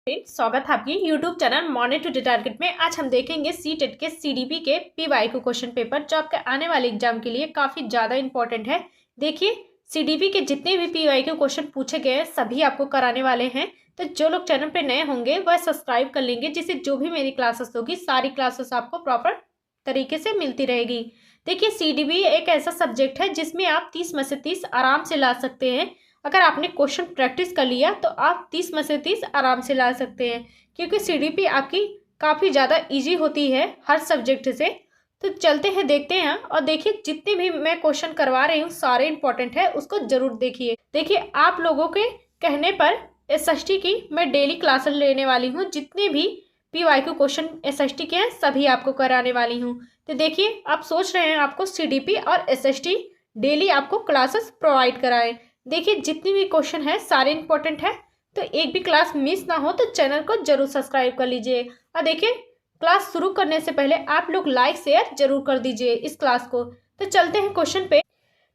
स्वागत है आपकी YouTube channel morning to target में। आज हम देखेंगे सीटेट के CDP के PYQ क्वेश्चन पेपर जो आपके आने वाले एग्जाम के लिए काफ़ी ज़्यादा इंपॉर्टेंट है। देखिए CDP के जितने भी PYQ क्वेश्चन पूछे गए हैं सभी आपको कराने वाले हैं, तो जो लोग चैनल पे नए होंगे वह सब्सक्राइब कर लेंगे, जिससे जो भी मेरी क्लासेस होगी सारी क्लासेस आपको प्रॉपर तरीके से मिलती रहेगी। देखिए CDP एक ऐसा सब्जेक्ट है जिसमें आप 30 में से 30 आराम से ला सकते हैं। अगर आपने क्वेश्चन प्रैक्टिस कर लिया तो आप 30 में से 30 आराम से ला सकते हैं, क्योंकि CDP आपकी काफ़ी ज़्यादा इजी होती है हर सब्जेक्ट से। तो चलते हैं देखते हैं, और देखिए जितने भी मैं क्वेश्चन करवा रही हूँ सारे इंपॉर्टेंट है, उसको जरूर देखिए। देखिए आप लोगों के कहने पर SST की मैं डेली क्लासेस लेने वाली हूँ, जितने भी PYQ क्वेश्चन SST के हैं सभी आपको कराने वाली हूँ। तो देखिए आप सोच रहे हैं आपको CDP और SST डेली आपको क्लासेस प्रोवाइड कराएं। देखिए जितनी भी क्वेश्चन है सारे इंपॉर्टेंट है, तो एक भी क्लास मिस ना हो तो चैनल को जरूर सब्सक्राइब कर लीजिए। और देखिए क्लास शुरू करने से पहले आप लोग लाइक शेयर जरूर कर दीजिए इस क्लास को। तो चलते हैं क्वेश्चन पे।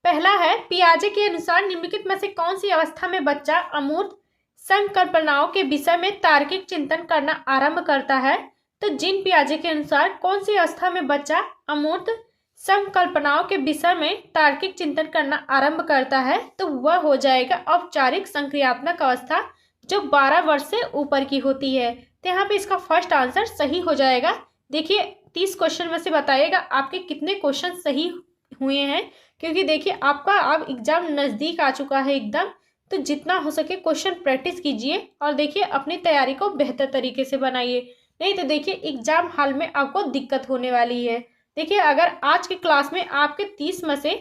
पहला है, पियाजे के अनुसार निम्नलिखित में से कौन सी अवस्था में बच्चा अमूर्त संकल्पनाओं के विषय में तार्किक चिंतन करना आरंभ करता है? तो जीन पियाजे के अनुसार कौन सी अवस्था में बच्चा अमूर्त संकल्पनाओं के विषय में तार्किक चिंतन करना आरंभ करता है? तो वह हो जाएगा औपचारिक संक्रियात्मक अवस्था, जो 12 वर्ष से ऊपर की होती है। तो यहाँ पे इसका फर्स्ट आंसर सही हो जाएगा। देखिए 30 क्वेश्चन में से बताइएगा आपके कितने क्वेश्चन सही हुए हैं, क्योंकि देखिए आपका अब एग्जाम नज़दीक आ चुका है एकदम। तो जितना हो सके क्वेश्चन प्रैक्टिस कीजिए और देखिए अपनी तैयारी को बेहतर तरीके से बनाइए, नहीं तो देखिए एग्जाम हॉल में आपको दिक्कत होने वाली है। देखिए अगर आज की क्लास में आपके 30 में से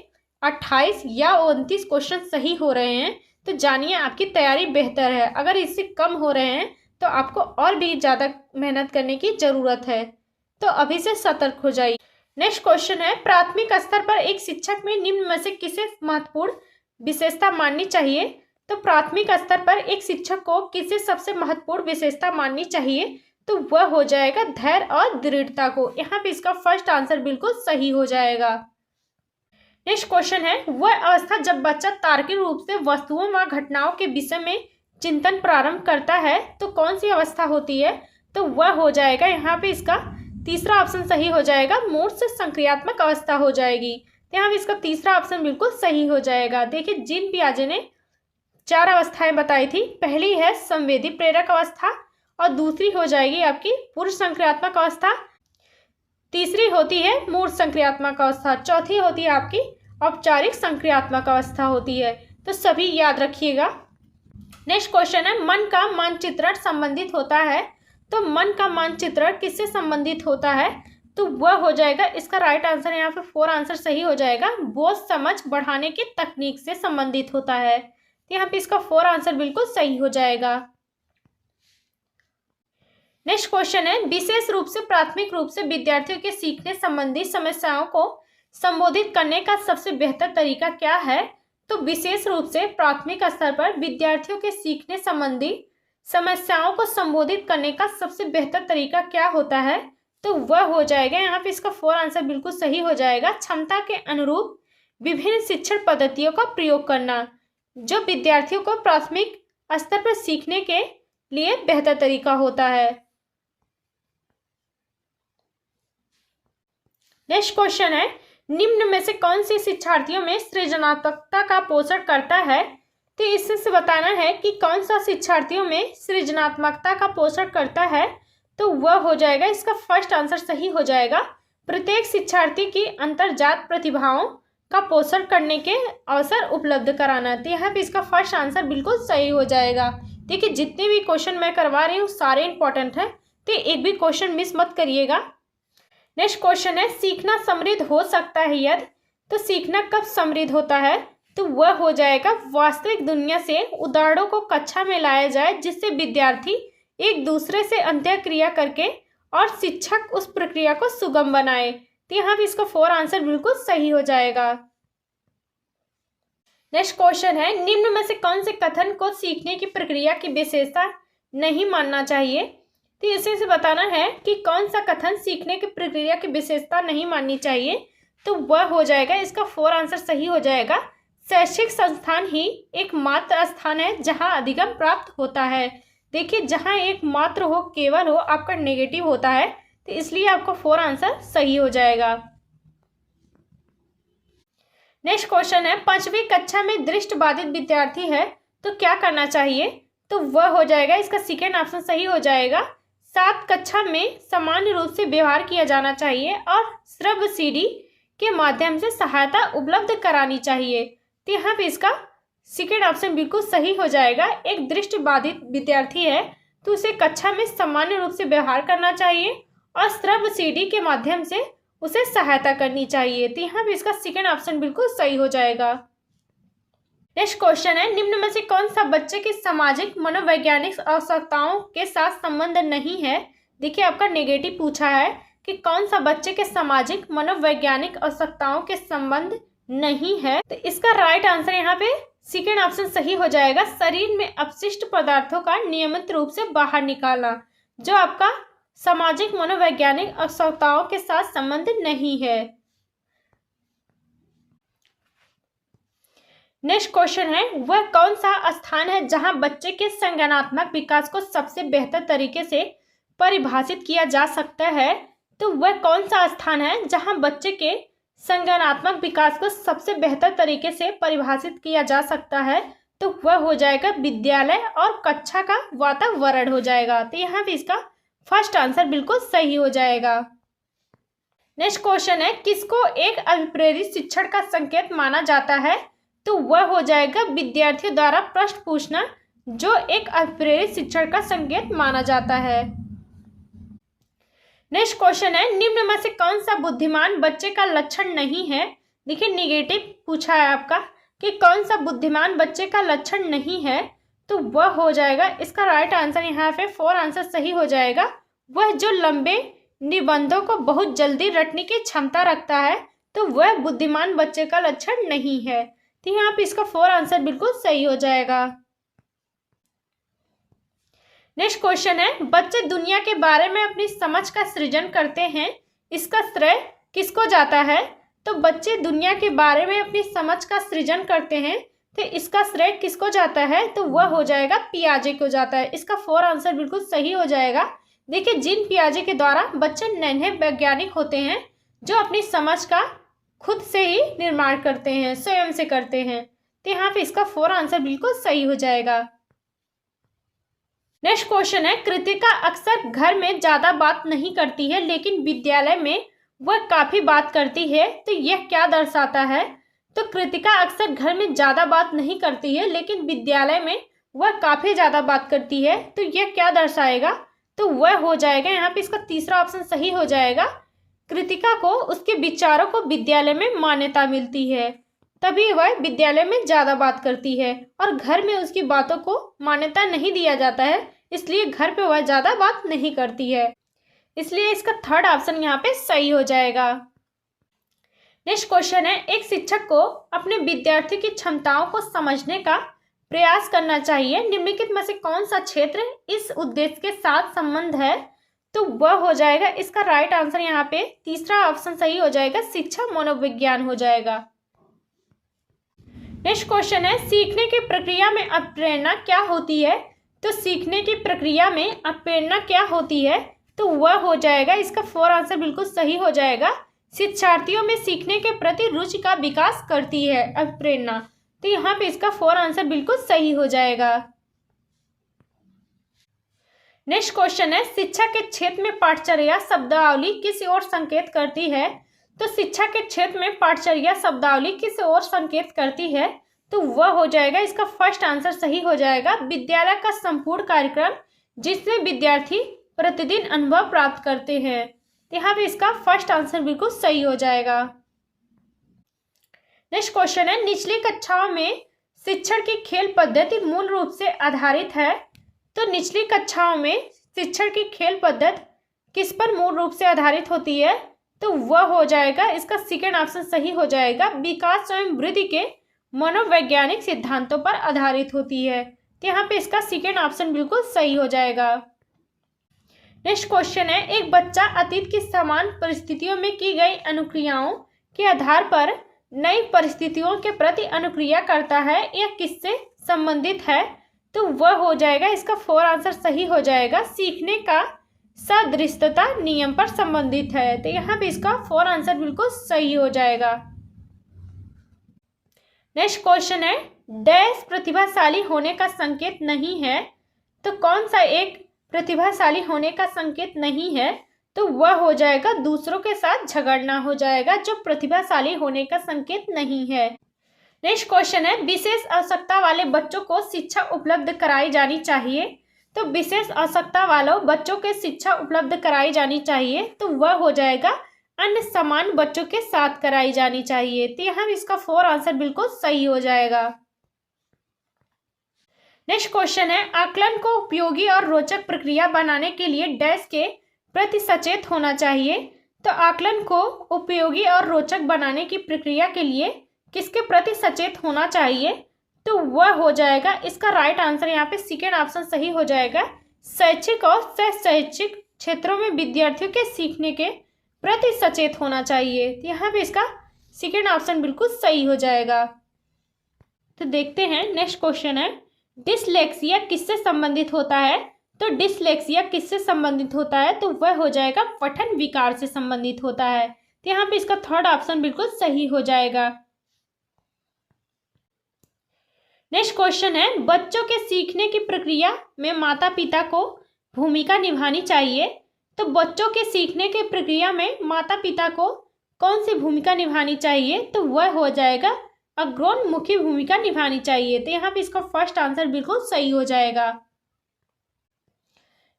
28 या 29 क्वेश्चन सही हो रहे हैं तो जानिए आपकी तैयारी बेहतर है। अगर इससे कम हो रहे हैं तो आपको और भी ज़्यादा मेहनत करने की ज़रूरत है, तो अभी से सतर्क हो जाइए। नेक्स्ट क्वेश्चन है, प्राथमिक स्तर पर एक शिक्षक में निम्न में से किसे महत्वपूर्ण विशेषता माननी चाहिए? तो प्राथमिक स्तर पर एक शिक्षक को किसे सबसे महत्वपूर्ण विशेषता माननी चाहिए? तो वह हो जाएगा धैर्य और दृढ़ता को। यहाँ पे इसका फर्स्ट आंसर बिल्कुल सही हो जाएगा। नेक्स्ट क्वेश्चन है, वह अवस्था जब बच्चा तार्किक रूप से वस्तुओं व घटनाओं के विषय में चिंतन प्रारंभ करता है तो कौन सी अवस्था होती है? तो वह हो जाएगा, यहाँ पे इसका तीसरा ऑप्शन सही हो जाएगा, मूर्त से संक्रियात्मक अवस्था हो जाएगी। तो यहाँ पे इसका तीसरा ऑप्शन बिल्कुल सही हो जाएगा। देखिए जीन पियाजे ने 4 अवस्थाएं बताई थी। पहली है संवेदी प्रेरक अवस्था, और दूसरी हो जाएगी आपकी पूर्व संक्रियात्मक अवस्था, तीसरी होती है मूर्त संक्रियात्मक अवस्था, चौथी होती है आपकी औपचारिक संक्रियात्मक अवस्था होती है। तो सभी याद रखिएगा। नेक्स्ट क्वेश्चन है, मन का मानचित्रण संबंधित होता है? तो मन का मानचित्रण किससे संबंधित होता है? तो वह हो जाएगा, इसका राइट आंसर यहाँ पे 4 आंसर सही हो जाएगा, बोझ समझ बढ़ाने की तकनीक से संबंधित होता है। तो यहाँ पे इसका 4 आंसर बिल्कुल सही हो जाएगा। नेक्स्ट क्वेश्चन है, विशेष रूप से प्राथमिक रूप से विद्यार्थियों के सीखने संबंधी समस्याओं को संबोधित करने का सबसे बेहतर तरीका क्या है? तो विशेष रूप से प्राथमिक स्तर पर विद्यार्थियों के सीखने संबंधी समस्याओं को संबोधित करने का सबसे बेहतर तरीका क्या होता है? तो वह हो जाएगा, यहाँ पे इसका 4 आंसर बिल्कुल सही हो जाएगा, क्षमता के अनुरूप विभिन्न शिक्षण पद्धतियों का प्रयोग करना, जो विद्यार्थियों को प्राथमिक स्तर पर सीखने के लिए बेहतर तरीका होता है। नेक्स्ट क्वेश्चन है, निम्न में से कौन से शिक्षार्थियों में सृजनात्मकता का पोषण करता है? तो इससे बताना है कि कौन सा शिक्षार्थियों में सृजनात्मकता का पोषण करता है। तो वह हो जाएगा, इसका फर्स्ट आंसर सही हो जाएगा, प्रत्येक शिक्षार्थी की अंतर्जात प्रतिभाओं का पोषण करने के अवसर उपलब्ध कराना। तो यहाँ पे इसका फर्स्ट आंसर बिल्कुल सही हो जाएगा। देखिए जितने भी क्वेश्चन मैं करवा रही हूँ सारे इंपॉर्टेंट है, तो एक भी क्वेश्चन मिस मत करिएगा। नेक्स्ट क्वेश्चन है, सीखना समृद्ध हो सकता है यदि? तो सीखना कब समृद्ध होता है? तो वह हो जाएगा, वास्तविक दुनिया से उदाहरणों को कक्षा में लाया जाए, जिससे विद्यार्थी एक दूसरे से अंतःक्रिया करके और शिक्षक उस प्रक्रिया को सुगम बनाए। तो यहाँ पे इसका 4 आंसर बिल्कुल सही हो जाएगा। नेक्स्ट क्वेश्चन है, निम्न में से कौन से कथन को सीखने की प्रक्रिया की विशेषता नहीं मानना चाहिए? तो इसी से बताना है कि कौन सा कथन सीखने की प्रक्रिया की विशेषता नहीं माननी चाहिए। तो वह हो जाएगा, इसका 4 आंसर सही हो जाएगा, शैक्षिक संस्थान ही एकमात्र स्थान है जहां अधिगम प्राप्त होता है। देखिए जहाँ एक मात्र हो, केवल हो, आपका नेगेटिव होता है, तो इसलिए आपका 4 आंसर सही हो जाएगा। नेक्स्ट क्वेश्चन है, 5वीं कक्षा में दृष्टिबाधित विद्यार्थी है तो क्या करना चाहिए? तो वह हो जाएगा, इसका सेकेंड ऑप्शन सही हो जाएगा, 7 कक्षा में सामान्य रूप से व्यवहार किया जाना चाहिए और श्रव्य सीडी के माध्यम से सहायता उपलब्ध करानी चाहिए। तो यहाँ पे इसका सेकेंड ऑप्शन बिल्कुल सही हो जाएगा। एक दृष्टिबाधित विद्यार्थी है तो उसे कक्षा में सामान्य रूप से व्यवहार करना चाहिए और श्रव्य सीडी के माध्यम से उसे सहायता करनी चाहिए। तो यहाँ पे इसका सेकेंड ऑप्शन बिल्कुल सही हो जाएगा। नेक्स्ट क्वेश्चन है, निम्न में से कौन सा बच्चे की सामाजिक मनोवैज्ञानिक आवश्यकताओं के साथ संबंध नहीं है? देखिए आपका नेगेटिव पूछा है कि कौन सा बच्चे के सामाजिक मनोवैज्ञानिक आवश्यकताओं के संबंध नहीं है, तो इसका राइट आंसर यहाँ पे सेकेंड ऑप्शन सही हो जाएगा, शरीर में अपशिष्ट पदार्थों का नियमित रूप से बाहर निकालना, जो आपका सामाजिक मनोवैज्ञानिक आवश्यकताओं के साथ संबंध नहीं है। नेक्स्ट क्वेश्चन है, वह कौन सा स्थान है जहां बच्चे के संज्ञानात्मक विकास को सबसे बेहतर तरीके से परिभाषित किया जा सकता है? तो वह कौन सा स्थान है जहां बच्चे के संज्ञानात्मक विकास को सबसे बेहतर तरीके से परिभाषित किया जा सकता है? तो वह हो जाएगा विद्यालय और कक्षा का वातावरण हो जाएगा। तो यहाँ पे इसका फर्स्ट आंसर बिल्कुल सही हो जाएगा। नेक्स्ट क्वेश्चन है, किसको एक अभिप्रेरित शिक्षण का संकेत माना जाता है? तो वह हो जाएगा विद्यार्थियों द्वारा प्रश्न पूछना, जो एक अभिप्रेरित शिक्षण का संकेत माना जाता है। नेक्स्ट क्वेश्चन है, निम्न में से कौन सा बुद्धिमान बच्चे का लक्षण नहीं है? देखिए नेगेटिव पूछा है आपका कि कौन सा बुद्धिमान बच्चे का लक्षण नहीं है, तो वह हो जाएगा, इसका राइट आंसर यहाँ पे 4 आंसर सही हो जाएगा, वह जो लंबे निबंधों को बहुत जल्दी रटने की क्षमता रखता है, तो वह बुद्धिमान बच्चे का लक्षण नहीं है। तो यहाँ पे इसका 4 आंसर बिल्कुल सही हो जाएगा। नेक्स्ट क्वेश्चन है, बच्चे दुनिया के बारे में अपनी समझ का सृजन करते हैं, इसका श्रेय किसको जाता है? तो बच्चे दुनिया के बारे में अपनी समझ का सृजन करते हैं, तो इसका श्रेय किसको जाता है? तो वह हो जाएगा पियाजे को जाता है। इसका 4 आंसर बिल्कुल सही हो जाएगा। देखिए जीन पियाजे के द्वारा बच्चे नन्हे वैज्ञानिक होते हैं जो अपनी समझ का खुद से ही निर्माण करते हैं, स्वयं से करते हैं। तो यहाँ पे इसका 4 आंसर बिल्कुल सही हो जाएगा। नेक्स्ट क्वेश्चन है, कृतिका अक्सर घर में ज्यादा बात नहीं करती है लेकिन विद्यालय में वह काफी बात करती है, तो यह क्या दर्शाता है? तो कृतिका अक्सर घर में ज्यादा बात नहीं करती है लेकिन विद्यालय में वह काफी ज्यादा बात करती है, तो यह क्या दर्शाएगा? तो वह हो जाएगा, यहाँ पे इसका तीसरा ऑप्शन सही हो जाएगा, कृतिका को उसके विचारों को विद्यालय में मान्यता मिलती है, तभी वह विद्यालय में ज्यादा बात करती है, और घर में उसकी बातों को मान्यता नहीं दिया जाता है, इसलिए घर पे वह ज्यादा बात नहीं करती है, इसलिए इसका थर्ड ऑप्शन यहाँ पे सही हो जाएगा। नेक्स्ट क्वेश्चन है, एक शिक्षक को अपने विद्यार्थी की क्षमताओं को समझने का प्रयास करना चाहिए, निम्नलिखित में से कौन सा क्षेत्र इस उद्देश्य के साथ संबंध है? तो वह हो जाएगा, इसका राइट आंसर यहाँ पे तीसरा ऑप्शन सही हो जाएगा, शिक्षा मनोविज्ञान हो जाएगा। नेक्स्ट क्वेश्चन है, सीखने की प्रक्रिया में अप्रेरणा क्या होती है? तो सीखने की प्रक्रिया में अप्रेरणा क्या होती है? तो वह हो जाएगा, इसका 4 आंसर बिल्कुल सही हो जाएगा, शिक्षार्थियों में सीखने के प्रति रुचि का विकास करती है अप्रेरणा। तो यहाँ पे इसका 4 आंसर बिल्कुल सही हो जाएगा। नेक्स्ट क्वेश्चन है, शिक्षा के क्षेत्र में पाठचर्या शब्दावली किस ओर संकेत करती है? तो शिक्षा के क्षेत्र में पाठचर्या शब्दावली किस ओर संकेत करती है? तो वह हो जाएगा, इसका फर्स्ट आंसर सही हो जाएगा, विद्यालय का संपूर्ण कार्यक्रम जिससे विद्यार्थी प्रतिदिन अनुभव प्राप्त करते हैं। यहाँ पे इसका फर्स्ट आंसर बिल्कुल सही हो जाएगा। नेक्स्ट क्वेश्चन है, निचली कक्षाओं में शिक्षण की खेल पद्धति मूल रूप से आधारित है, तो निचली कक्षाओं में शिक्षण की खेल पद्धति किस पर मूल रूप से आधारित होती है? तो वह हो जाएगा, इसका सेकेंड ऑप्शन सही हो जाएगा, विकास एवं वृद्धि के मनोवैज्ञानिक सिद्धांतों पर आधारित होती है। तो यहाँ पे इसका सेकेंड ऑप्शन बिल्कुल सही हो जाएगा। नेक्स्ट क्वेश्चन है, एक बच्चा अतीत की समान परिस्थितियों में की गई अनुक्रियाओं के आधार पर नई परिस्थितियों के प्रति अनुक्रिया करता है, यह किससे संबंधित है? तो वह हो जाएगा, इसका 4 आंसर सही हो जाएगा, सीखने का सदृशता नियम पर संबंधित है। तो यहाँ पे इसका 4 आंसर बिल्कुल सही हो जाएगा। नेक्स्ट क्वेश्चन है, डैश प्रतिभाशाली होने का संकेत नहीं है। तो कौन सा एक प्रतिभाशाली होने का संकेत नहीं है? तो वह हो जाएगा दूसरों के साथ झगड़ना हो जाएगा, जो प्रतिभाशाली होने का संकेत नहीं है। नेक्स्ट क्वेश्चन है, विशेष आवश्यकता वाले बच्चों को शिक्षा उपलब्ध कराई जानी चाहिए। तो विशेष आवश्यकता वालों बच्चों के शिक्षा उपलब्ध कराई जानी चाहिए, तो वह हो जाएगा अन्य समान बच्चों के साथ कराई जानी चाहिए। तो यहाँ इसका 4 आंसर बिल्कुल सही हो जाएगा। नेक्स्ट क्वेश्चन है, आकलन को उपयोगी और रोचक प्रक्रिया बनाने के लिए डैश के प्रति सचेत होना चाहिए। तो आकलन को उपयोगी और रोचक बनाने की प्रक्रिया के लिए किसके प्रति सचेत होना चाहिए? तो वह हो जाएगा, इसका राइट आंसर यहाँ पे सेकेंड ऑप्शन सही हो जाएगा, शैक्षिक और शैक्षिक क्षेत्रों में विद्यार्थियों के सीखने के प्रति सचेत होना चाहिए। तो यहाँ पे इसका सेकेंड ऑप्शन बिल्कुल सही हो जाएगा। तो देखते हैं नेक्स्ट क्वेश्चन है, डिसलेक्सिया किससे संबंधित होता है? तो डिसलेक्सिया किससे संबंधित होता है? तो वह हो जाएगा पठन विकार से संबंधित होता है। तो यहाँ पे इसका थर्ड ऑप्शन बिल्कुल सही हो जाएगा। नेक्स्ट क्वेश्चन है, बच्चों के सीखने की प्रक्रिया में माता पिता को भूमिका निभानी चाहिए। तो बच्चों के सीखने की प्रक्रिया में माता पिता को कौन सी भूमिका निभानी चाहिए? तो वह हो जाएगा अग्रोन्मुखी भूमिका निभानी चाहिए। तो यहाँ पे इसका फर्स्ट आंसर बिल्कुल सही हो जाएगा।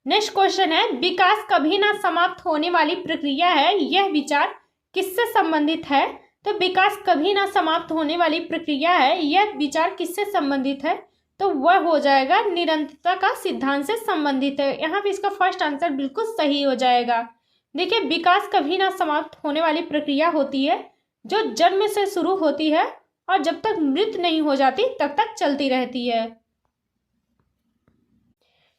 नेक्स्ट क्वेश्चन है, विकास कभी ना समाप्त होने वाली प्रक्रिया है, यह विचार किससे संबंधित है? तो विकास कभी ना समाप्त होने वाली प्रक्रिया है, यह विचार किससे संबंधित है? तो वह हो जाएगा निरंतरता का सिद्धांत से संबंधित है। यहाँ पे इसका फर्स्ट आंसर बिल्कुल सही हो जाएगा। देखिए, विकास कभी ना समाप्त होने वाली प्रक्रिया होती है जो जन्म से शुरू होती है और जब तक मृत्यु नहीं हो जाती तब तक चलती रहती है।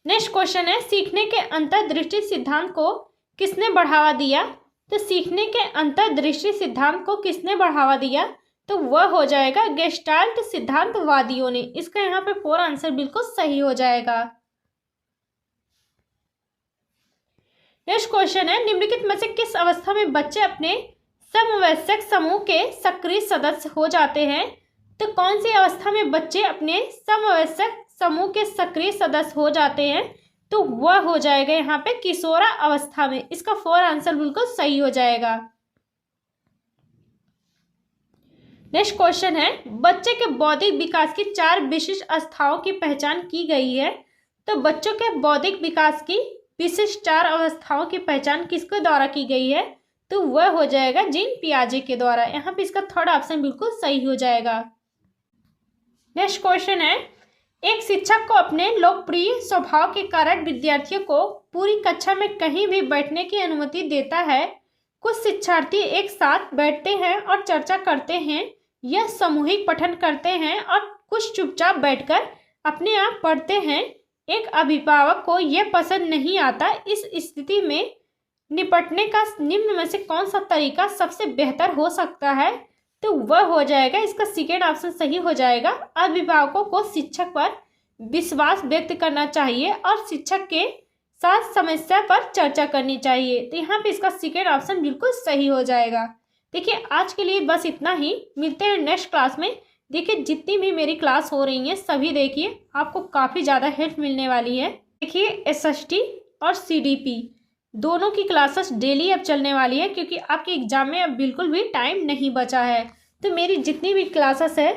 नेक्स्ट क्वेश्चन है, सीखने के अंतर्दृष्टि सिद्धांत को किसने बढ़ावा दिया? तो सीखने के अंतर्दृष्टि सिद्धांत को किसने बढ़ावा दिया? तो वह हो जाएगा गेस्टाल्ट सिद्धांतवादियों ने। इसका यहाँ पे 4 आंसर बिल्कुल सही हो जाएगा। नेक्स्ट क्वेश्चन है, निम्नलिखित में से किस अवस्था में बच्चे अपने समवयस्क समूह के सक्रिय सदस्य हो जाते हैं? तो कौन सी अवस्था में बच्चे अपने समवयस्क समूह के सक्रिय सदस्य हो जाते हैं? तो वह हो जाएगा यहाँ पे किशोरा अवस्था में। इसका 4 आंसर बिल्कुल सही हो जाएगा। नेक्स्ट क्वेश्चन है, बच्चे के बौद्धिक विकास की 4 विशिष्ट अवस्थाओं की पहचान की गई है। तो बच्चों के बौद्धिक विकास की विशिष्ट 4 अवस्थाओं की पहचान किसके द्वारा की गई है? तो वह हो जाएगा जीन पियाजे के द्वारा। यहाँ पे इसका थर्ड ऑप्शन बिल्कुल सही हो जाएगा। नेक्स्ट क्वेश्चन है, एक शिक्षक को अपने लोकप्रिय स्वभाव के कारण विद्यार्थियों को पूरी कक्षा में कहीं भी बैठने की अनुमति देता है। कुछ शिक्षार्थी एक साथ बैठते हैं और चर्चा करते हैं, यह सामूहिक पठन करते हैं, और कुछ चुपचाप बैठकर अपने आप पढ़ते हैं। एक अभिभावक को यह पसंद नहीं आता। इस स्थिति में निपटने का निम्न में से कौन सा तरीका सबसे बेहतर हो सकता है? तो वह हो जाएगा, इसका सेकेंड ऑप्शन सही हो जाएगा, अभिभावकों को शिक्षक पर विश्वास व्यक्त करना चाहिए और शिक्षक के साथ समस्या पर चर्चा करनी चाहिए। तो यहाँ पे इसका सेकेंड ऑप्शन बिल्कुल सही हो जाएगा। देखिए, आज के लिए बस इतना ही। मिलते हैं नेक्स्ट क्लास में। देखिए, जितनी भी मेरी क्लास हो रही हैं सभी देखिए, आपको काफ़ी ज़्यादा हेल्प मिलने वाली है। देखिए, SST और CDP दोनों की क्लासेस डेली अब चलने वाली है, क्योंकि आपके एग्जाम में अब बिल्कुल भी टाइम नहीं बचा है। तो मेरी जितनी भी क्लासेस है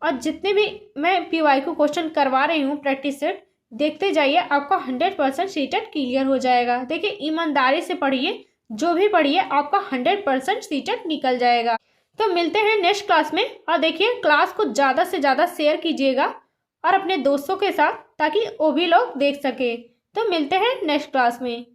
और जितने भी मैं PYQ क्वेश्चन करवा रही हूँ प्रैक्टिस सेट, देखते जाइए, आपका 100% सीटेट क्लियर हो जाएगा। देखिए, ईमानदारी से पढ़िए, जो भी पढ़िए आपका 100% सीटेट निकल जाएगा। तो मिलते हैं नेक्स्ट क्लास में। और देखिए, क्लास को ज़्यादा से ज़्यादा शेयर कीजिएगा और अपने दोस्तों के साथ, ताकि वो भी लोग देख सके। तो मिलते हैं नेक्स्ट क्लास में।